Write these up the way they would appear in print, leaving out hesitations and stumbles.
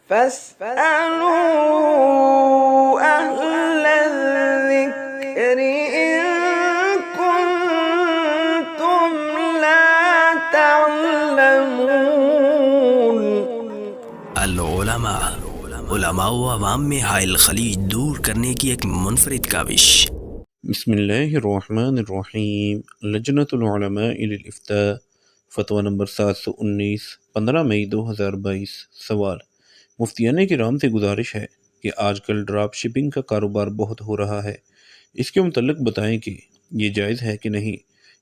فاسألوا أهل الذكر إن كنتم لا تعلمون۔ علماء و عوام میں حائل خلیج دور کرنے کی ایک منفرد کاوش۔ بسم اللہ الرحمن الرحیم۔ لجنۃ العلماء للافتاء فتویٰ نمبر 719 15 مئی 2022۔ سوال: مفتیان کرام سے گزارش ہے کہ آج کل ڈراپ شپنگ کا کاروبار بہت ہو رہا ہے، اس کے متعلق بتائیں کہ یہ جائز ہے کہ نہیں۔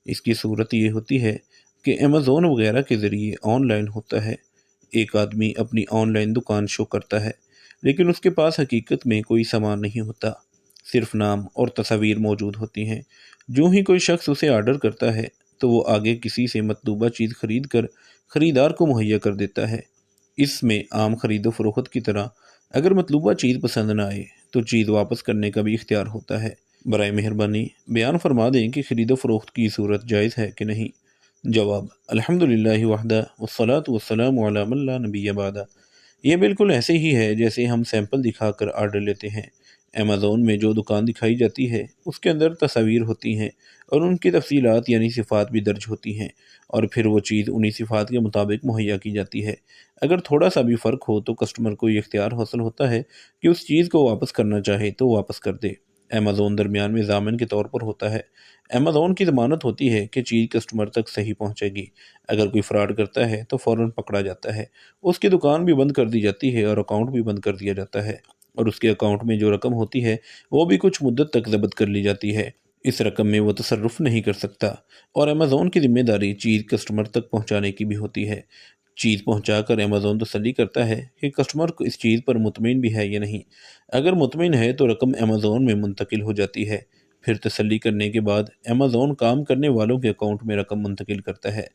اس کی صورت یہ ہوتی ہے کہ امیزون وغیرہ کے ذریعے آن لائن ہوتا ہے۔ ایک آدمی اپنی آن لائن دکان شو کرتا ہے، لیکن اس کے پاس حقیقت میں کوئی سامان نہیں ہوتا، صرف نام اور تصاویر موجود ہوتی ہیں۔ جو ہی کوئی شخص اسے آرڈر کرتا ہے تو وہ آگے کسی سے مطلوبہ چیز خرید کر خریدار کو مہیا کر دیتا ہے۔ اس میں عام خرید و فروخت کی طرح اگر مطلوبہ چیز پسند نہ آئے تو چیز واپس کرنے کا بھی اختیار ہوتا ہے۔ برائے مہربانی بیان فرما دیں کہ خرید و فروخت کی صورت جائز ہے کہ نہیں۔ جواب: الحمدللہ وحدہ والصلاۃ والسلام علی من لا نبی بعدہ۔ یہ بالکل ایسے ہی ہے جیسے ہم سیمپل دکھا کر آرڈر لیتے ہیں۔ امیزون میں جو دکان دکھائی جاتی ہے اس کے اندر تصاویر ہوتی ہیں اور ان کی تفصیلات یعنی صفات بھی درج ہوتی ہیں، اور پھر وہ چیز انہی صفات کے مطابق مہیا کی جاتی ہے۔ اگر تھوڑا سا بھی فرق ہو تو کسٹمر کو یہ اختیار حاصل ہوتا ہے کہ اس چیز کو واپس کرنا چاہے تو واپس کر دے۔ امیزون درمیان میں ضامن کے طور پر ہوتا ہے۔ امیزون کی ضمانت ہوتی ہے کہ چیز کسٹمر تک صحیح پہنچے گی۔ اگر کوئی فراڈ کرتا ہے تو فوراً پکڑا جاتا ہے، اس کی دکان بھی بند کر دی جاتی ہے اور اکاؤنٹ بھی بند کر دیا جاتا ہے، اور اس کے اکاؤنٹ میں جو رقم ہوتی ہے وہ بھی کچھ مدت تک ضبط کر لی جاتی ہے۔ اس رقم میں وہ تصرف نہیں کر سکتا، اور امیزون کی ذمہ داری چیز کسٹمر تک پہنچانے کی بھی ہوتی ہے۔ چیز پہنچا کر امیزون تسلی کرتا ہے کہ کسٹمر کو اس چیز پر مطمئن بھی ہے یا نہیں۔ اگر مطمئن ہے تو رقم امیزون میں منتقل ہو جاتی ہے۔ پھر تسلی کرنے کے بعد امیزون کام کرنے والوں کے اکاؤنٹ میں رقم منتقل کرتا ہے۔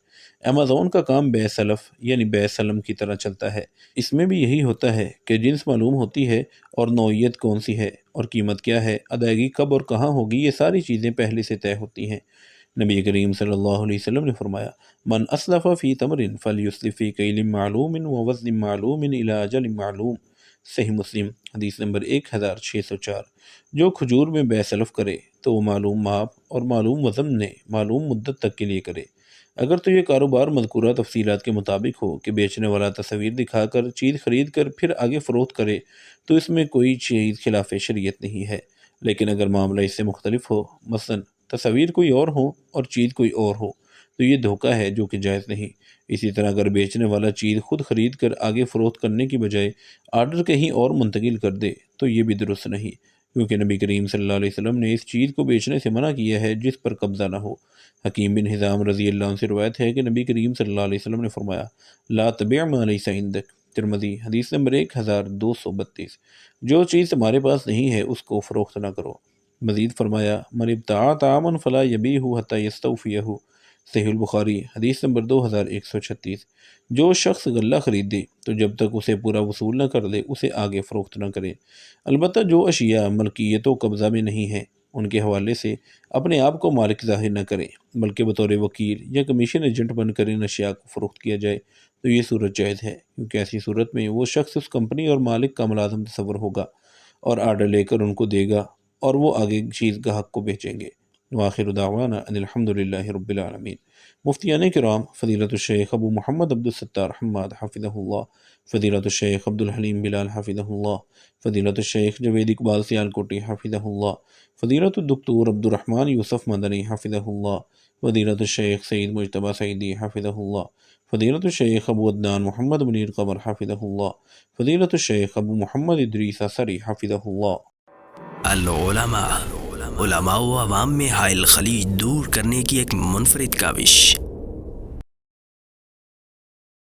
امیزون کا کام بے سلف یعنی بے سلم کی طرح چلتا ہے۔ اس میں بھی یہی ہوتا ہے کہ جنس معلوم ہوتی ہے اور نوعیت کون سی ہے اور قیمت کیا ہے، ادائیگی کب اور کہاں ہوگی، یہ ساری چیزیں پہلے سے طے ہوتی ہیں۔ نبی کریم صلی اللہ علیہ وسلم نے فرمایا: من اسلف فی تمر فلیسلف فی کیل معلوم ووزن معلوم الی اجل معلوم۔ صحیح مسلم حدیث نمبر 1604۔ جو کھجور میں بے سلف کرے تو وہ معلوم ماپ اور معلوم وزن نے معلوم مدت تک کے لیے کرے۔ اگر تو یہ کاروبار مذکورہ تفصیلات کے مطابق ہو کہ بیچنے والا تصویر دکھا کر چیز خرید کر پھر آگے فروخت کرے تو اس میں کوئی چیز خلاف شریعت نہیں ہے، لیکن اگر معاملہ اس سے مختلف ہو، مثلا تصویر کوئی اور ہو اور چیز کوئی اور ہو، تو یہ دھوکہ ہے جو کہ جائز نہیں۔ اسی طرح اگر بیچنے والا چیز خود خرید کر آگے فروخت کرنے کی بجائے آرڈر کہیں اور منتقل کر دے تو یہ بھی درست نہیں، کیونکہ نبی کریم صلی اللہ علیہ وسلم نے اس چیز کو بیچنے سے منع کیا ہے جس پر قبضہ نہ ہو۔ حکیم بن حزام رضی اللہ عنہ سے روایت ہے کہ نبی کریم صلی اللہ علیہ وسلم نے فرمایا: لا تبیع ما لیس عندک۔ ترمذی حدیث نمبر 1232۔ جو چیز تمہارے پاس نہیں ہے اس کو فروخت نہ کرو۔ مزید فرمایا: من ابتاع طعاما فلا یبیعہ حتی یستوفیہ۔ صحیح البخاری حدیث نمبر 2136۔ جو شخص غلہ خریدے تو جب تک اسے پورا وصول نہ کر دے اسے آگے فروخت نہ کرے۔ البتہ جو اشیاء ملکیت و قبضہ میں نہیں ہیں ان کے حوالے سے اپنے آپ کو مالک ظاہر نہ کرے، بلکہ بطور وکیل یا کمیشن ایجنٹ بن کر ان اشیاء کو فروخت کیا جائے تو یہ صورت جائز ہے، کیونکہ ایسی صورت میں وہ شخص اس کمپنی اور مالک کا ملازم تصور ہوگا اور آرڈر لے کر ان کو دے گا اور وہ آگے چیز گاہک کو بیچیں گے۔ وآخر دعوانا ان الحمدللہ رب العالمین۔ مفتیان کرام فضیلت الشیخ ابو محمد عبدالستار حماد حفظہ اللہ، فضیلت الشیخ عبدالحلیم بلال حفظہ اللہ، فضیلت الشیخ جوید اقبال سیالکوٹی حفظہ اللہ، فضیلت الدکتور عبدالرحمن یوسف مدنی حفظہ اللہ، فضیلت الشیخ سید مجتبی سعیدی حفظہ اللہ، فضیلت الشیخ ابو عدنان محمد منیر قمر حفظہ اللہ، فضیلت الشیخ ابو محمد ادریس اثری حفظہ اللہ۔ علماء و عوام میں حائل خلیج دور کرنے کی ایک منفرد کاوش۔